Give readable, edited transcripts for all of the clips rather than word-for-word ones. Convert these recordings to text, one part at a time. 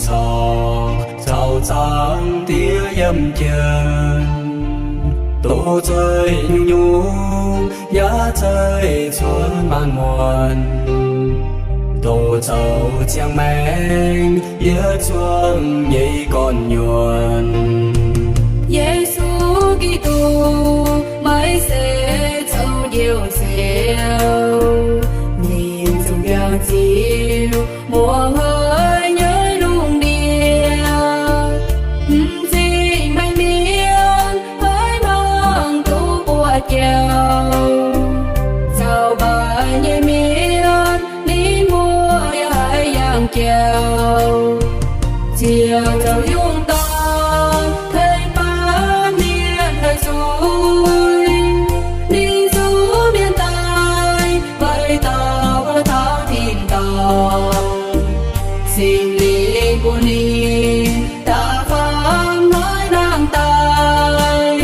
cho trao trắng tía yếm chân tổ chơi nhu giá chơi chuồn man muôn tổ châu chiang men yết chuông nhây con nhuần Giêsu Kitô mãi sẽ châu nhiều diệu nhìn trong gương chiếu mùa hơi nhớ lung điệu gì mai miên hơi mang tu bùa chiều sao bà nhẹ miên đi mua hai yang chiều chiều châu dung ta xin đi của ni ta phàm nói nàng tài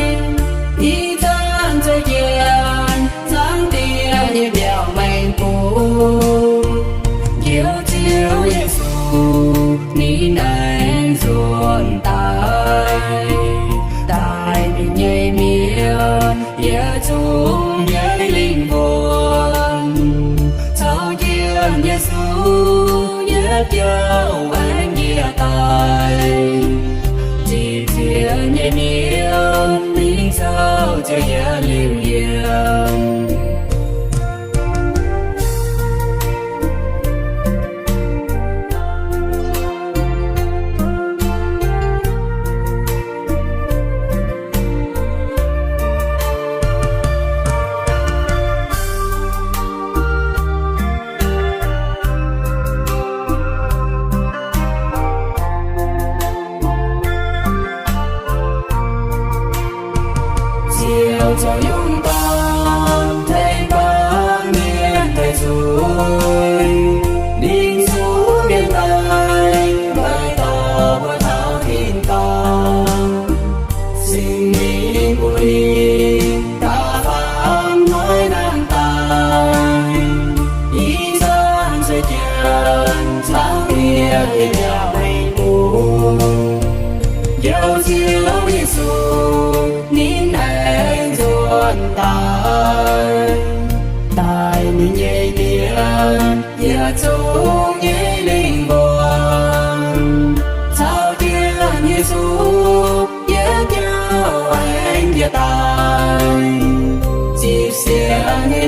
đi chân chơi gian sáng tia như đèo mây phủ chiếu chiếu Giêsu ni nàng ruồn tai mình nhảy miên Giêsu nhảy linh hồn sau nhiên Giêsu dấu anh nghĩa tài chỉ thiên nhẹ miên linh sao cho nhớ liều yên cho chúng ta thấy ba miền thầy rồi đi xuống miền Tây bày tỏ với thao thiên ca xin đi của đi ta phàm nói nàng tài ý gian sẽ chân sáng kia thì đeo đầy buồn dấu chiếu Giêsu nín anh ruồn tai mình nhảy miên giờ chung nhảy linh buồn sao thiên Giêsu nhớ nhau anh giờ tai dịp xe nghe